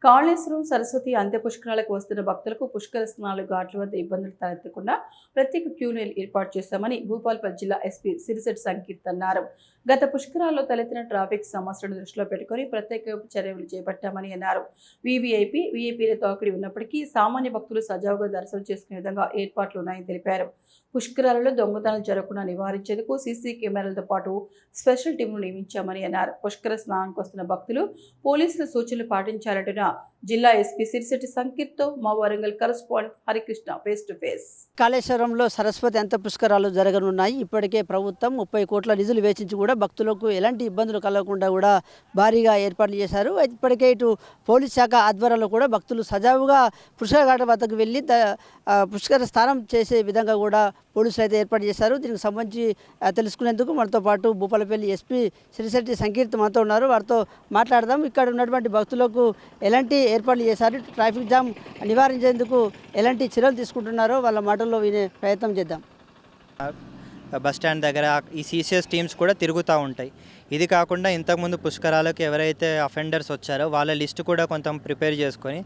కాళేశ్వరం సరస్వతి అంత్య పుష్కరాలకు వస్తున్న భక్తులకు పుష్కర స్నానాలు ఘాట్ల వద్ద ఇబ్బందులు తలెత్తకుండా ప్రత్యేక క్యూలు ఏర్పాటు చేశామని భూపాల్పల్లి జిల్లా ఎస్పీ సిరిశెట్టి సంకీర్త్ అన్నారు. గత పుష్కరాల్లో తలెత్తిన ట్రాఫిక్ సమస్యలను దృష్టిలో పెట్టుకుని ప్రత్యేక చర్యలు చేపట్టామని అన్నారు. వీఐపీల తాకిడి ఉన్నప్పటికీ సామాన్య భక్తులు సజావుగా దర్శనం చేసుకునే విధంగా ఏర్పాట్లు ఉన్నాయని తెలిపారు. పుష్కరాలలో దొంగతనాలు జరగకుండా నివారించేందుకు సీసీ కెమెరాలతో పాటు స్పెషల్ టీంను నియమించామని అన్నారు. పుష్కర స్నానానికి వస్తున్న భక్తులు పోలీసుల సూచనలు పాటించాలంటున్న జిల్లా ఎస్పీ సిరిశెట్టి సంకీర్తో మా Warangal correspondent Harikrishna face to face. కాళేశ్వరంలో సరస్వతి అంత్య పుష్కరాలు జరగనున్నాయి. ఇప్పటికే ప్రభుత్వం 30 కోట్ల నిధులు వేచించి కూడా భక్తులకు ఎలాంటి ఇబ్బందులు కలగకుండా కూడా భారీగా ఏర్పాట్లు చేశారు. ఇప్పటికే ఇటు పోలీస్ శాఖ ఆధ్వర్యంలో కూడా భక్తులు సజావుగా పుష్కర ఘాట్ వద్దకు వెళ్ళి పుష్కర స్నానం చేసే విధంగా కూడా పోలీసులు అయితే ఏర్పాటు చేశారు. దీనికి సంబంధించి తెలుసుకునేందుకు మనతో పాటు భూపాలపల్లి ఎస్పీ సిరిశెట్టి సంకీర్త్ మనతో ఉన్నారు. వారితో మాట్లాడదాం. ఇక్కడ ఉన్నటువంటి భక్తులకు ఎలాంటి ఏర్పాట్లు చేశారు, ట్రాఫిక్ జామ్ నివారించేందుకు ఎలాంటి చర్యలు తీసుకుంటున్నారో వాళ్ళ మాటల్లో వినే ప్రయత్నం చేద్దాం. బస్ స్టాండ్ దగ్గర ఈ సీసీఎస్ టీమ్స్ కూడా తిరుగుతూ ఉంటాయి. ఇది కాకుండా ఇంతకుముందు పుష్కరాలకు ఎవరైతే అఫెండర్స్ వచ్చారో వాళ్ళ లిస్ట్ కూడా కొంత ప్రిపేర్ చేసుకొని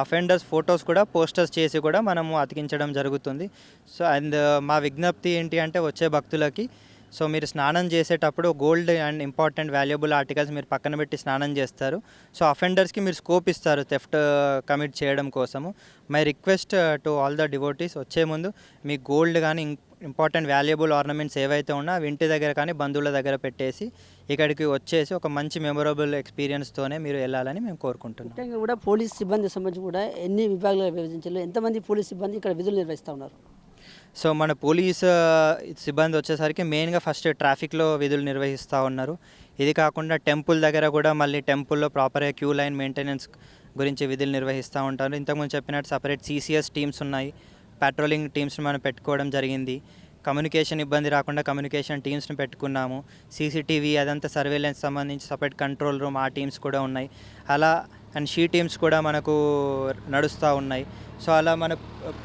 అఫెండర్స్ ఫొటోస్ కూడా పోస్టర్స్ చేసి కూడా మనము అతికించడం జరుగుతుంది. సో మా విజ్ఞప్తి ఏంటి అంటే వచ్చే భక్తులకి మీరు స్నానం చేసేటప్పుడు gold and important valuable articles మీరు పక్కన పెట్టి స్నానం చేస్తారు. సో అఫెండర్స్కి మీరు స్కోప్ ఇస్తారు థెఫ్ట్ కమిట్ చేయడం కోసము. My request to all the devotees, వచ్చే ముందు మీ గోల్డ్ కానీ ఇంపార్టెంట్ వాల్యుబుల్ ఆర్నమెంట్స్ ఏవైతే ఉన్నా అవి ఇంటి దగ్గర కానీ బంధువుల దగ్గర పెట్టేసి ఇక్కడికి వచ్చేసి ఒక మంచి మెమొరబుల్ ఎక్స్పీరియన్స్తోనే మీరు వెళ్ళాలని మేము కోరుకుంటున్నాం. ముఖ్యంగా కూడా పోలీస్ సిబ్బంది సంబంధించి కూడా ఎన్ని విభాగాలుగా విభజించారు, ఎంతమంది పోలీస్ సిబ్బంది ఇక్కడ విధులు నిర్వహిస్తూ ఉన్నారు? సో మన పోలీస్ సిబ్బంది వచ్చేసరికి మెయిన్గా ఫస్ట్ ట్రాఫిక్లో విధులు నిర్వహిస్తూ ఉన్నారు. ఇది కాకుండా టెంపుల్ దగ్గర కూడా మళ్ళీ టెంపుల్లో ప్రాపర్గా క్యూ లైన్ మెయింటెనెన్స్ గురించి విధులు నిర్వహిస్తూ ఉంటారు. ఇంతకుముందు చెప్పినట్టు సపరేట్ సీసీఎస్ టీమ్స్ ఉన్నాయి, పెట్రోలింగ్ టీమ్స్ని మనం పెట్టుకోవడం జరిగింది. కమ్యూనికేషన్ ఇబ్బంది రాకుండా కమ్యూనికేషన్ టీమ్స్ని పెట్టుకున్నాము. సీసీటీవీ అదంతా సర్వేలెన్స్ సంబంధించి సపరేట్ కంట్రోల్ రూమ్ ఆ టీమ్స్ కూడా ఉన్నాయి. అలా అండ్ షీ టీమ్స్ కూడా మనకు నడుస్తూ ఉన్నాయి. సో అలా మన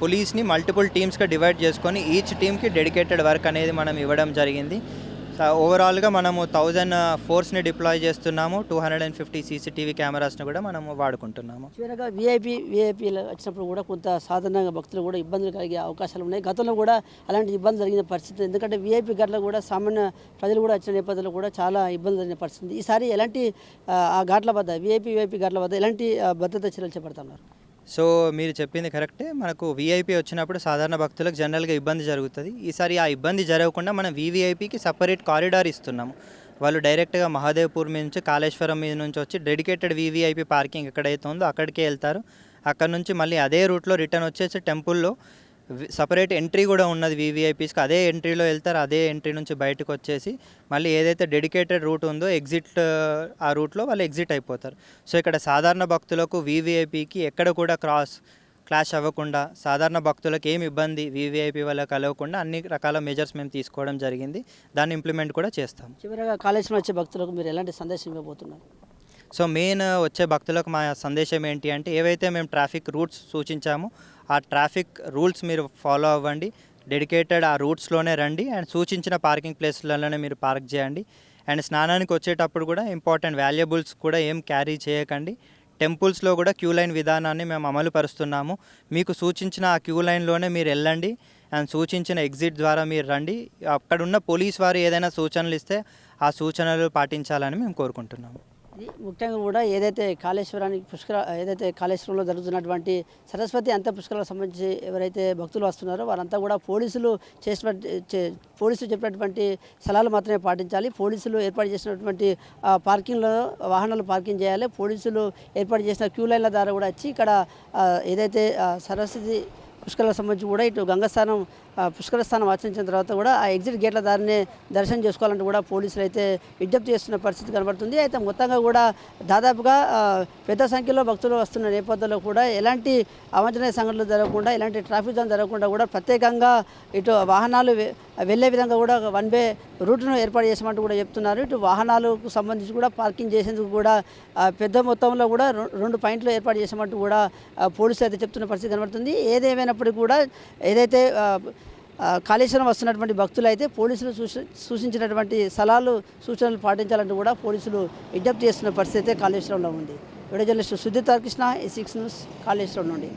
పోలీస్ని మల్టిపుల్ టీమ్స్గా డివైడ్ చేసుకొని ఈచ్ టీమ్కి డెడికేటెడ్ వర్క్ అనేది మనం ఇవ్వడం జరిగింది. సో ఓవరాల్గా మనము 1000 ఫోర్స్ని డిప్లాయ్ చేస్తున్నాము. 250 సీసీటీవీ కెమెరాస్ని కూడా మనము వాడుకుంటున్నాము. చివరగా వీఐపీలు వచ్చినప్పుడు కూడా కొంత సాధారణంగా భక్తులు కూడా ఇబ్బందులు కలిగే అవకాశాలు ఉన్నాయి. గతంలో కూడా అలాంటి ఇబ్బంది జరిగిన పరిస్థితి, ఎందుకంటే వీఐపీ ఘాట్లో కూడా సామాన్య ప్రజలు కూడా వచ్చిన నేపథ్యంలో కూడా చాలా ఇబ్బంది జరిగిన పరిస్థితి. ఈసారి ఎలాంటి ఆ ఘాట్ల వద్ద వీఐపీ ఘాట్ల వద్ద ఎలాంటి భద్రతా చర్యలు చేపడుతున్నారు? సో మీరు చెప్పింది కరెక్టే. మనకు వీఐపీ వచ్చినప్పుడు సాధారణ భక్తులకు జనరల్గా ఇబ్బంది జరుగుతుంది. ఈసారి ఆ ఇబ్బంది జరగకుండా మనం వీవీఐపీకి సపరేట్ కారిడార్ ఇస్తున్నాము. వాళ్ళు డైరెక్ట్గా మహాదేవ్పూర్ మీద నుంచి కాళేశ్వరం మీద నుంచి వచ్చి డెడికేటెడ్ వీవీఐపీ పార్కింగ్ ఎక్కడైతే ఉందో అక్కడికే వెళ్తారు. అక్కడ నుంచి మళ్ళీ అదే రూట్లో రిటర్న్ వచ్చేసి టెంపుల్లో సపరేట్ ఎంట్రీ కూడా ఉన్నది వీవీఐపీస్కి. అదే ఎంట్రీలో వెళ్తారు. అదే ఎంట్రీ నుంచి బయటకు వచ్చేసి మళ్ళీ ఏదైతే డెడికేటెడ్ రూట్ ఉందో ఎగ్జిట్ ఆ రూట్లో వాళ్ళు ఎగ్జిట్ అయిపోతారు. సో ఇక్కడ సాధారణ భక్తులకు వీవీఐపీకి ఎక్కడ కూడా క్లాష్ అవ్వకుండా, సాధారణ భక్తులకు ఏమి ఇబ్బంది వీవీఐపీ వల్ల కలగకుండా అన్ని రకాల మెజర్స్ మేము తీసుకోవడం జరిగింది. దాన్ని ఇంప్లిమెంట్ కూడా చేస్తాం. చివరగా కాళేశ్వరం వచ్చే భక్తులకు మీరు ఎలాంటి సందేశం ఇవ్వబోతున్నారు? సో మెయిన్ వచ్చే భక్తులకు మా సందేశం ఏంటి అంటే, ఏవైతే మేము ట్రాఫిక్ రూట్స్ సూచించామో ఆ ట్రాఫిక్ రూల్స్ మీరు ఫాలో అవ్వండి. డెడికేటెడ్ ఆ రూట్స్లోనే రండి అండ్ సూచించిన పార్కింగ్ ప్లేస్లలోనే మీరు పార్క్ చేయండి. అండ్ స్నానానికి వచ్చేటప్పుడు కూడా ఇంపార్టెంట్ వాల్యుబుల్స్ కూడా ఏం క్యారీ చేయకండి. టెంపుల్స్లో కూడా క్యూ లైన్ విధానాన్ని మేము అమలు పరుస్తున్నాము. మీకు సూచించిన ఆ క్యూ లైన్లోనే మీరు వెళ్ళండి అండ్ సూచించిన ఎగ్జిట్ ద్వారా మీరు రండి. అక్కడున్న పోలీస్ వారు ఏదైనా సూచనలు ఇస్తే ఆ సూచనలు పాటించాలని మేము కోరుకుంటున్నాము. ముఖ్యంగా కూడా ఏదైతే కాళేశ్వరంలో జరుగుతున్నటువంటి సరస్వతి అంత్య పుష్కరాలకు సంబంధించి ఎవరైతే భక్తులు వస్తున్నారో వారంతా కూడా పోలీసులు చెప్పినటువంటి స్థలాలు మాత్రమే పాటించాలి. పోలీసులు ఏర్పాటు చేసినటువంటి పార్కింగ్లో వాహనాలు పార్కింగ్ చేయాలి. పోలీసులు ఏర్పాటు చేసిన క్యూ లైన్ల ద్వారా కూడా వచ్చి ఇక్కడ ఏదైతే సరస్వతి పుష్కరాలకు సంబంధించి కూడా ఇటు గంగస్థానం పుష్కర స్థానం ఆచరించిన తర్వాత కూడా ఆ ఎగ్జిట్ గేట్ల దారినే దర్శనం చేసుకోవాలంటే కూడా పోలీసులు అయితే విజ్ఞప్తి చేస్తున్న పరిస్థితి కనబడుతుంది. అయితే మొత్తంగా కూడా దాదాపుగా పెద్ద సంఖ్యలో భక్తులు వస్తున్న నేపథ్యంలో కూడా ఎలాంటి అవాంఛనీయ సంఘటనలు జరగకుండా, ఎలాంటి ట్రాఫిక్ జామ్ జరగకుండా కూడా ప్రత్యేకంగా ఇటు వాహనాలు వెళ్ళే విధంగా కూడా 1 వే రూట్ను ఏర్పాటు చేసామంటూ కూడా చెప్తున్నారు. ఇటు వాహనాలకు సంబంధించి కూడా పార్కింగ్ చేసేందుకు కూడా పెద్ద మొత్తంలో కూడా 2 పాయింట్లు ఏర్పాటు చేసామంటూ కూడా పోలీసులు అయితే చెప్తున్న పరిస్థితి కనబడుతుంది. ఏదేమైనప్పటికీ కూడా ఏదైతే కాళేశ్వరం వస్తున్నటువంటి భక్తులు అయితే పోలీసులు సూచించినటువంటి సలహాలు సూచనలు పాటించాలంటూ కూడా పోలీసులు విజ్ఞప్తి చేస్తున్న పరిస్థితి అయితే కాళేశ్వరంలో ఉంది. వీడియో జర్నలిస్ట్ సుధీర్ తారకృష్ణ, ఈ 6 న్యూస్ కాళేశ్వరం నుండి.